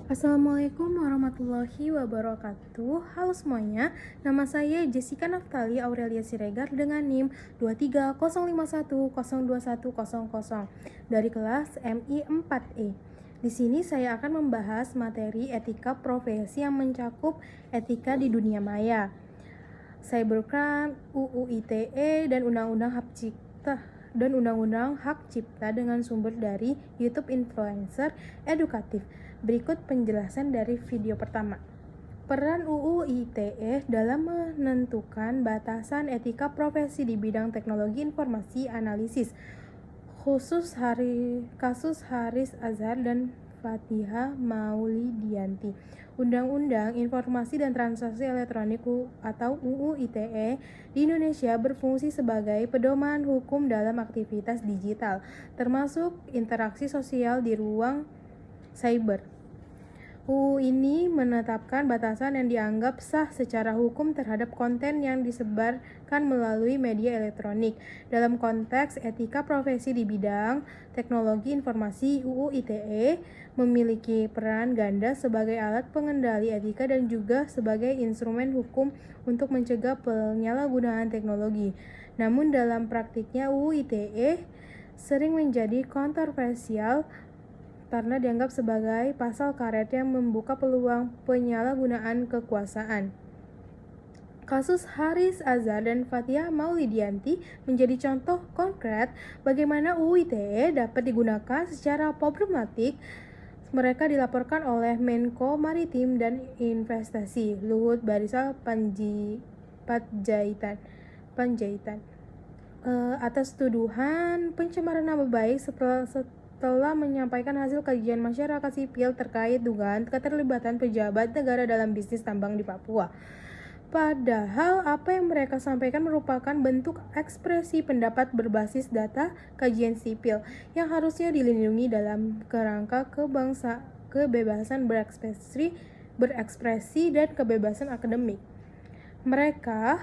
Assalamualaikum warahmatullahi wabarakatuh. Halo semuanya, nama saya Jessica Naftali Aurelia Siregar dengan NIM 23051021000 dari kelas MI 4E. Di sini saya akan membahas materi etika profesi yang mencakup etika di dunia maya, cybercrime, UU ITE, dan Undang-Undang Hak Cipta dengan sumber dari YouTube Influencer Edukatif. Berikut penjelasan dari video pertama. Peran UU ITE dalam menentukan batasan etika profesi di bidang teknologi informasi analisis, kasus Haris Azhar dan Fathiah Maulidiyanti. Undang-Undang Informasi dan Transaksi Elektronik atau UU ITE di Indonesia berfungsi sebagai pedoman hukum dalam aktivitas digital, termasuk interaksi sosial di ruang cyber. UU ini menetapkan batasan yang dianggap sah secara hukum terhadap konten yang disebarkan melalui media elektronik. Dalam konteks etika profesi di bidang teknologi informasi, UU ITE memiliki peran ganda sebagai alat pengendali etika dan juga sebagai instrumen hukum untuk mencegah penyalahgunaan teknologi. Namun dalam praktiknya UU ITE sering menjadi kontroversial karena dianggap sebagai pasal karet yang membuka peluang penyalahgunaan kekuasaan. Kasus Haris Azhar dan Fathiah Maulidiyanti menjadi contoh konkret bagaimana UU ITE dapat digunakan secara problematik. Mereka dilaporkan oleh Menko Maritim dan Investasi Luhut Binsar Panjaitan atas tuduhan pencemaran nama baik setelah menyampaikan hasil kajian masyarakat sipil terkait dugaan keterlibatan pejabat negara dalam bisnis tambang di Papua. Padahal apa yang mereka sampaikan merupakan bentuk ekspresi pendapat berbasis data kajian sipil yang harusnya dilindungi dalam kerangka kebebasan berekspresi dan kebebasan akademik. Mereka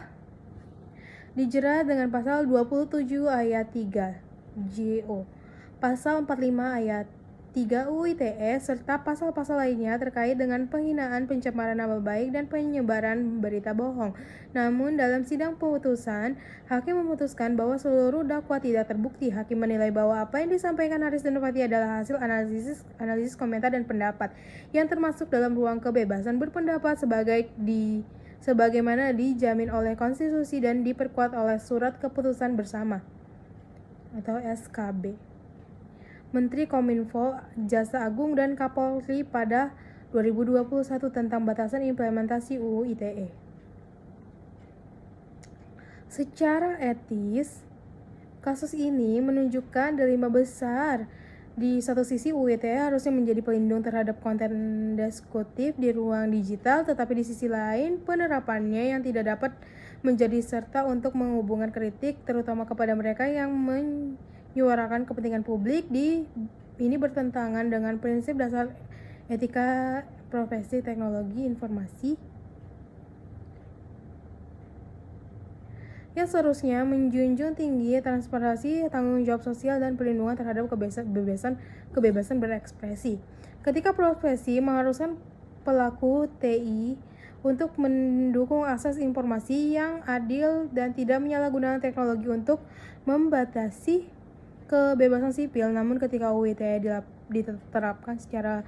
dijerat dengan pasal 27 ayat 3 JO, pasal 45 ayat 3 UU ITE, serta pasal-pasal lainnya terkait dengan penghinaan, pencemaran nama baik, dan penyebaran berita bohong. Namun dalam sidang putusan, hakim memutuskan bahwa seluruh dakwa tidak terbukti. Hakim menilai bahwa apa yang disampaikan Haris dan Fathiah adalah hasil analisis komentar dan pendapat yang termasuk dalam ruang kebebasan berpendapat sebagaimana dijamin oleh konstitusi dan diperkuat oleh surat keputusan bersama atau SKB Menteri Kominfo, Jaksa Agung, dan Kapolri pada 2021 tentang batasan implementasi UU ITE. Secara etis, kasus ini menunjukkan dilema besar. Di satu sisi, UU ITE harusnya menjadi pelindung terhadap konten deskriptif di ruang digital, tetapi di sisi lain, penerapannya yang tidak dapat menjadi serta untuk menghubungkan kritik, terutama kepada mereka yang menyuarakan kepentingan publik. Ini bertentangan dengan prinsip dasar etika profesi teknologi informasi yang seharusnya menjunjung tinggi transparansi, tanggung jawab sosial, dan perlindungan terhadap kebebasan berekspresi. Ketika profesi mengharuskan pelaku TI untuk mendukung akses informasi yang adil dan tidak menyalahgunakan teknologi untuk membatasi kebebasan sipil, namun ketika UU ITE diterapkan secara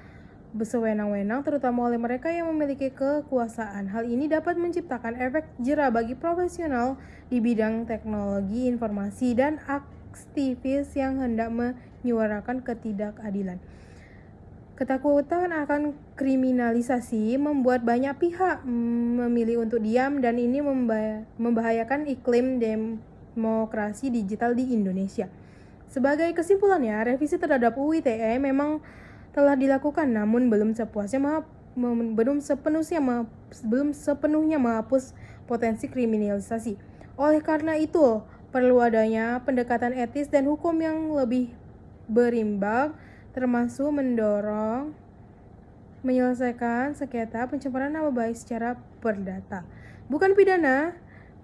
bersewenang-wenang, terutama oleh mereka yang memiliki kekuasaan, hal ini dapat menciptakan efek jera bagi profesional di bidang teknologi informasi dan aktivis yang hendak menyuarakan ketidakadilan. Ketakutan akan kriminalisasi membuat banyak pihak memilih untuk diam, dan ini membahayakan iklim demokrasi digital di Indonesia. Sebagai kesimpulannya, revisi terhadap UU ITE memang telah dilakukan, namun belum sepenuhnya menghapus potensi kriminalisasi. Oleh karena itu, perlu adanya pendekatan etis dan hukum yang lebih berimbang, termasuk mendorong menyelesaikan sengketa pencemaran nama baik secara perdata, bukan pidana.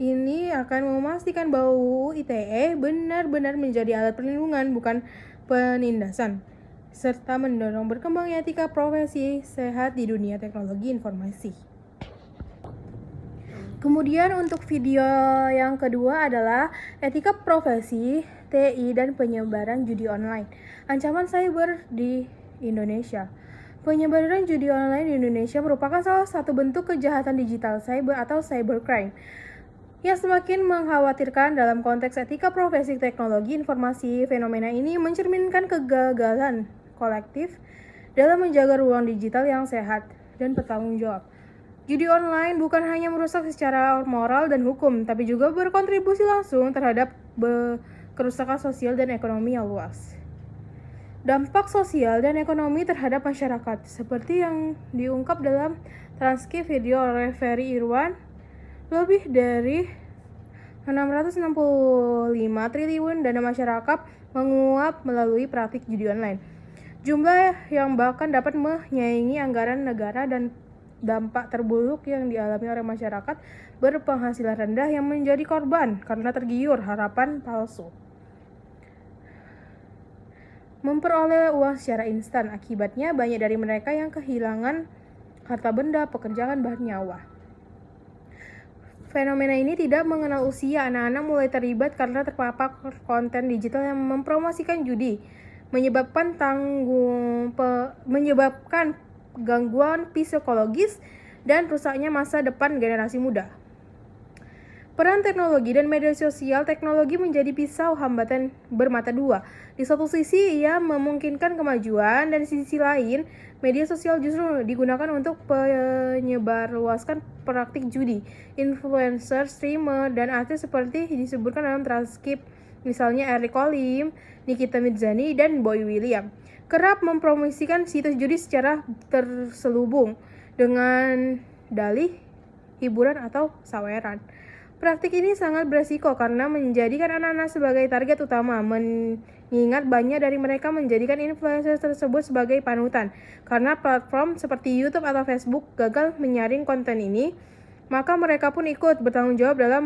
Ini akan memastikan bahwa UU ITE benar-benar menjadi alat perlindungan, bukan penindasan. serta mendorong berkembangnya etika profesi sehat di dunia teknologi informasi. Kemudian untuk video yang kedua adalah etika profesi, TI, dan penyebaran judi online. Ancaman cyber di Indonesia. Penyebaran judi online di Indonesia merupakan salah satu bentuk kejahatan digital cyber atau cybercrime yang semakin mengkhawatirkan dalam konteks etika profesi teknologi informasi. Fenomena ini mencerminkan kegagalan kolektif dalam menjaga ruang digital yang sehat dan bertanggung jawab. Judi online bukan hanya merusak secara moral dan hukum, tapi juga berkontribusi langsung terhadap kerusakan sosial dan ekonomi yang luas. Dampak sosial dan ekonomi terhadap masyarakat, seperti yang diungkap dalam transkrip video oleh Ferry Irwan, lebih dari 665 triliun dana masyarakat menguap melalui praktik judi online. Jumlah yang bahkan dapat menyaingi anggaran negara, dan dampak terburuk yang dialami oleh masyarakat berpenghasilan rendah yang menjadi korban karena tergiur harapan palsu. Memperoleh uang secara instan, akibatnya banyak dari mereka yang kehilangan harta benda, pekerjaan, bahkan nyawa. Fenomena ini tidak mengenal usia. Anak-anak mulai terlibat karena terpapar konten digital yang mempromosikan judi, menyebabkan gangguan psikologis dan rusaknya masa depan generasi muda. Peran teknologi dan media sosial. Teknologi menjadi pisau hambatan bermata dua. Di satu sisi, ia memungkinkan kemajuan, dan di sisi lain, media sosial justru digunakan untuk penyebarluaskan praktik judi. Influencer, streamer, dan artis seperti disebutkan dalam transkrip, misalnya Eric Olim, Nikita Mirzani, dan Boy William, kerap mempromosikan situs judi secara terselubung dengan dalih hiburan atau saweran. Praktik ini sangat beresiko karena menjadikan anak-anak sebagai target utama, mengingat banyak dari mereka menjadikan influencer tersebut sebagai panutan. Karena platform seperti YouTube atau Facebook gagal menyaring konten ini, maka mereka pun ikut bertanggung jawab dalam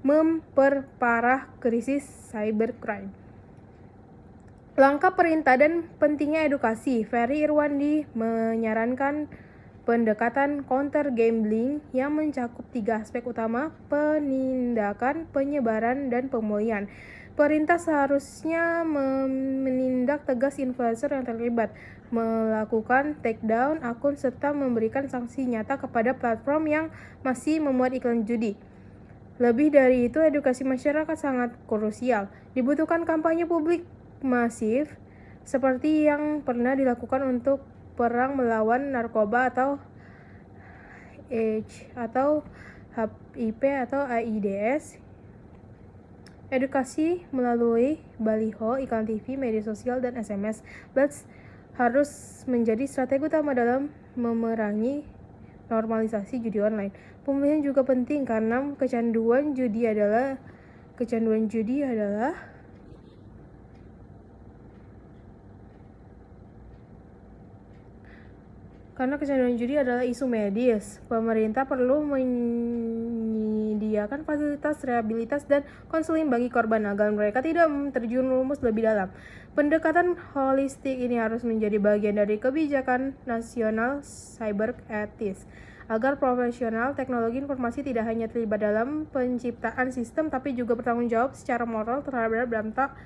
memperparah krisis cybercrime. Langkah perintah dan pentingnya edukasi. Ferry Irwandi menyarankan pendekatan counter gambling yang mencakup 3 aspek utama: penindakan, penyebaran, dan pemulihan. Perintah seharusnya menindak tegas influencer yang terlibat, melakukan takedown akun, serta memberikan sanksi nyata kepada platform yang masih memuat iklan judi. Lebih dari itu, edukasi masyarakat sangat krusial. Dibutuhkan kampanye publik masif seperti yang pernah dilakukan untuk perang melawan narkoba atau AIDS atau HIV atau AIDS. Edukasi melalui baliho, iklan TV, media sosial, dan SMS Blast harus menjadi strategi utama dalam memerangi normalisasi judi online. Pemulihan juga penting karena kecanduan judi adalah isu medis. Pemerintah perlu menyediakan fasilitas rehabilitas dan konseling bagi korban agar mereka tidak terjun rumus lebih dalam. Pendekatan holistik ini harus menjadi bagian dari kebijakan nasional cyber ethics, agar profesional teknologi informasi tidak hanya terlibat dalam penciptaan sistem, tapi juga bertanggung jawab secara moral terhadap dampak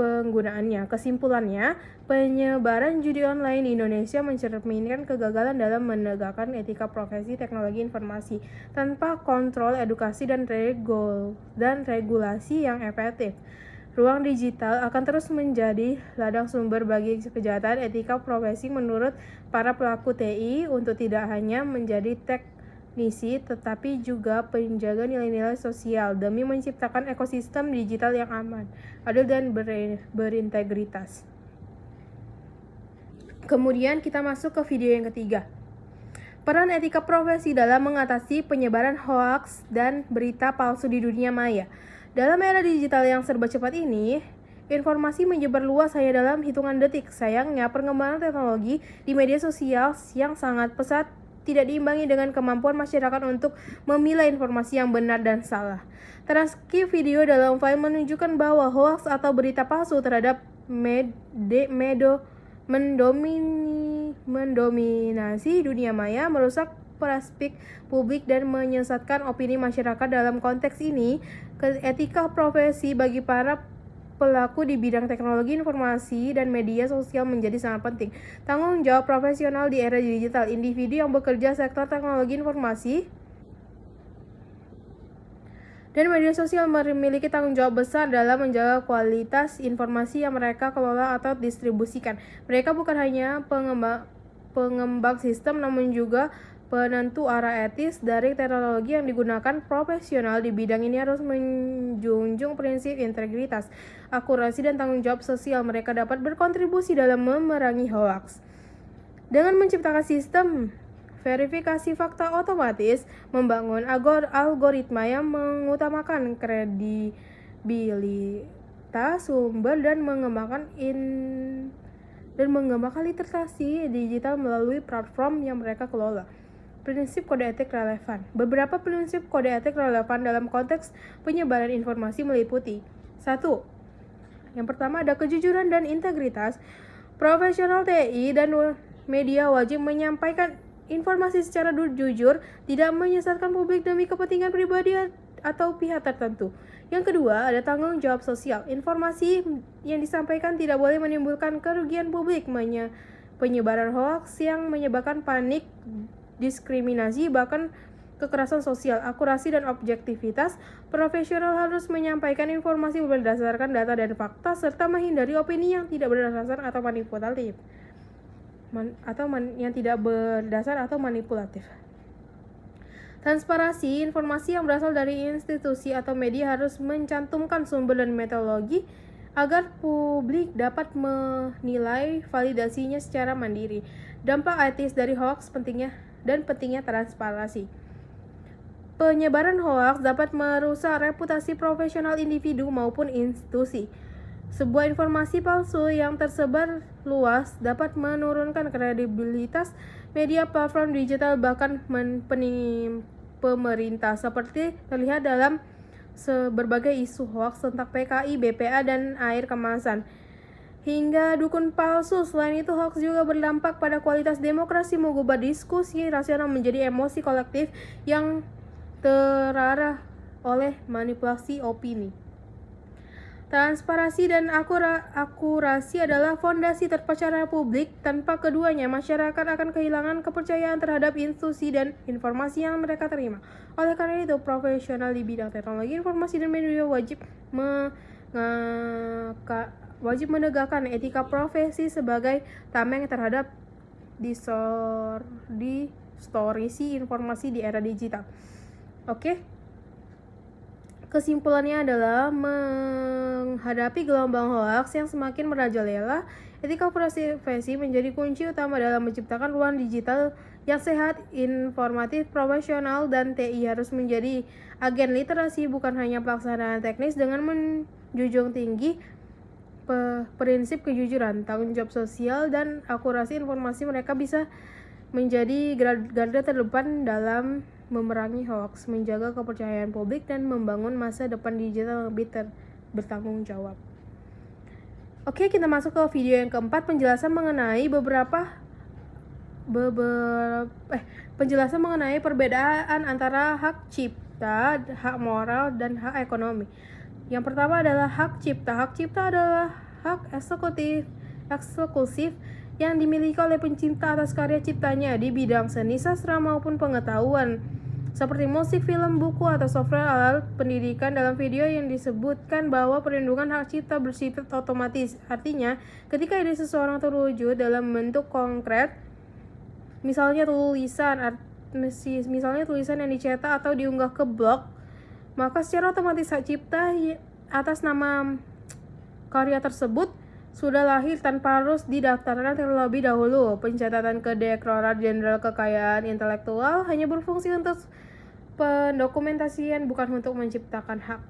penggunaannya. Kesimpulannya, penyebaran judi online di Indonesia mencerminkan kegagalan dalam menegakkan etika profesi teknologi informasi tanpa kontrol, edukasi, dan regulasi yang efektif. Ruang digital akan terus menjadi ladang sumber bagi kejahatan etika profesi menurut para pelaku TI, untuk tidak hanya menjadi teknisi tetapi juga penjaga nilai-nilai sosial demi menciptakan ekosistem digital yang aman, adil, dan berintegritas. Kemudian kita masuk ke video yang ketiga. Peran etika profesi dalam mengatasi penyebaran hoaks dan berita palsu di dunia maya. Dalam era digital yang serba cepat ini, informasi menyebar luas hanya dalam hitungan detik. Sayangnya, perkembangan teknologi di media sosial yang sangat pesat tidak diimbangi dengan kemampuan masyarakat untuk memilah informasi yang benar dan salah. Transkrip video dalam file menunjukkan bahwa hoaks atau berita palsu terhadap mendominasi dunia maya, merusak perspektif publik dan menyesatkan opini masyarakat. Dalam konteks ini, etika profesi bagi para pelaku di bidang teknologi informasi dan media sosial menjadi sangat penting. Tanggung jawab profesional di era digital. Individu yang bekerja sektor teknologi informasi dan media sosial memiliki tanggung jawab besar dalam menjaga kualitas informasi yang mereka kelola atau distribusikan. Mereka bukan hanya pengembang sistem, namun juga penentu arah etis dari teknologi yang digunakan. Profesional di bidang ini harus menjunjung prinsip integritas, akurasi, dan tanggung jawab sosial. Mereka dapat berkontribusi dalam memerangi hoaks dengan menciptakan sistem verifikasi fakta otomatis, membangun algoritma yang mengutamakan kredibilitas sumber, dan mengembangkan literasi digital melalui platform yang mereka kelola. Prinsip kode etik relevan. Beberapa prinsip kode etik relevan dalam konteks penyebaran informasi meliputi: 1. Yang pertama ada kejujuran dan integritas. Profesional TI dan media wajib menyampaikan informasi secara jujur, tidak menyesatkan publik demi kepentingan pribadi atau pihak tertentu. Yang kedua, ada tanggung jawab sosial. Informasi yang disampaikan tidak boleh menimbulkan kerugian publik, penyebaran hoaks yang menyebabkan panik, diskriminasi, bahkan kekerasan sosial. Akurasi dan objektivitas. Profesional harus menyampaikan informasi berdasarkan data dan fakta, serta menghindari opini yang tidak berdasar atau manipulatif. Yang tidak berdasar atau manipulatif. Transparansi. Informasi yang berasal dari institusi atau media harus mencantumkan sumber dan metodologi agar publik dapat menilai validasinya secara mandiri. Dampak etis dari hoaks pentingnya transparansi. Penyebaran hoaks dapat merusak reputasi profesional individu maupun institusi. Sebuah informasi palsu yang tersebar luas dapat menurunkan kredibilitas media, platform digital, bahkan pemerintah, seperti terlihat dalam berbagai isu hoaks tentang PKI, BPA, dan air kemasan, hingga dukun palsu. Selain itu, hoaks juga berdampak pada kualitas demokrasi, mengubah diskusi rasional menjadi emosi kolektif yang terarah oleh manipulasi opini. Transparansi dan akurasi adalah fondasi terpercaya publik. Tanpa keduanya, masyarakat akan kehilangan kepercayaan terhadap institusi dan informasi yang mereka terima. Oleh karena itu, profesional di bidang teknologi informasi dan media wajib menegakkan etika profesi sebagai tameng terhadap distorsi informasi di era digital. Kesimpulannya adalah menghadapi gelombang hoaks yang semakin merajalela, etika profesi menjadi kunci utama dalam menciptakan ruang digital yang sehat, informatif, profesional, dan TI harus menjadi agen literasi, bukan hanya pelaksanaan teknis. Dengan menjunjung tinggi prinsip kejujuran, tanggung jawab sosial, dan akurasi informasi, mereka bisa menjadi garda terdepan dalam memerangi hoaks, menjaga kepercayaan publik, dan membangun masa depan digital yang lebih bertanggung jawab. Kita masuk ke video yang keempat, penjelasan mengenai penjelasan mengenai perbedaan antara hak cipta, hak moral, dan hak ekonomi. Yang pertama adalah hak cipta. Hak cipta adalah hak eksklusif yang dimiliki oleh pencipta atas karya ciptanya di bidang seni, sastra, maupun pengetahuan, seperti musik, film, buku, atau software alat pendidikan. Dalam video yang disebutkan bahwa perlindungan hak cipta bersifat otomatis. Artinya, ketika ide seseorang terwujud dalam bentuk konkret, misalnya tulisan yang dicetak atau diunggah ke blog, maka secara otomatis hak cipta atas nama karya tersebut sudah lahir tanpa harus didaftarkan terlebih dahulu. Pencatatan ke Direktorat Jenderal Kekayaan Intelektual hanya berfungsi untuk pendokumentasian, bukan untuk menciptakan hak.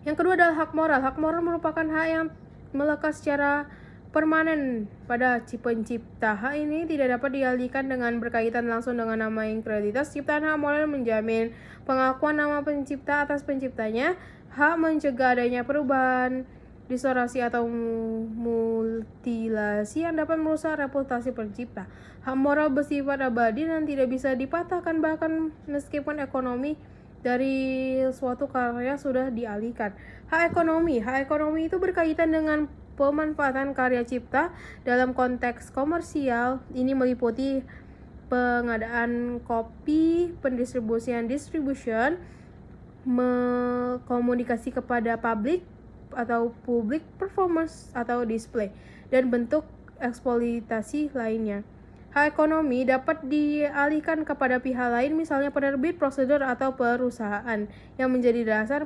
Yang kedua adalah hak moral. Hak moral merupakan hak yang melekat secara permanen pada pencipta. Hak ini tidak dapat dialihkan dengan berkaitan langsung dengan nama integritas ciptaan. Hak moral menjamin pengakuan nama pencipta atas penciptanya. Hak mencegah adanya perubahan distorsi atau mutilasi yang dapat merusak reputasi pencipta. Hak moral bersifat abadi dan tidak bisa dipatahkan bahkan meskipun ekonomi dari suatu karya sudah dialihkan. Hak ekonomi itu berkaitan dengan pemanfaatan karya cipta dalam konteks komersial. Ini meliputi pengadaan kopi, pendistribusian distribution, komunikasi kepada publik atau public performance atau display, dan bentuk eksploitasi lainnya. Hak ekonomi dapat dialihkan kepada pihak lain, misalnya penerbit, prosedur, atau perusahaan yang menjadi dasar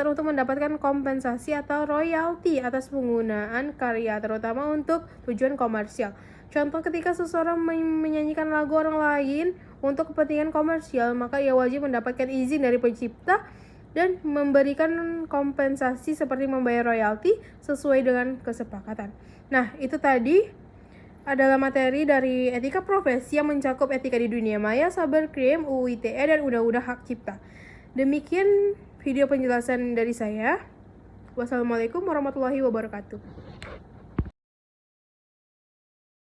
untuk mendapatkan kompensasi atau royalti atas penggunaan karya, terutama untuk tujuan komersial. Contoh, ketika seseorang menyanyikan lagu orang lain untuk kepentingan komersial, maka ia wajib mendapatkan izin dari pencipta dan memberikan kompensasi seperti membayar royalti sesuai dengan kesepakatan. Nah, itu tadi adalah materi dari etika profesi yang mencakup etika di dunia maya, cybercrime, UU ITE, dan undang-undang hak cipta. Demikian video penjelasan dari saya. Wassalamualaikum warahmatullahi wabarakatuh.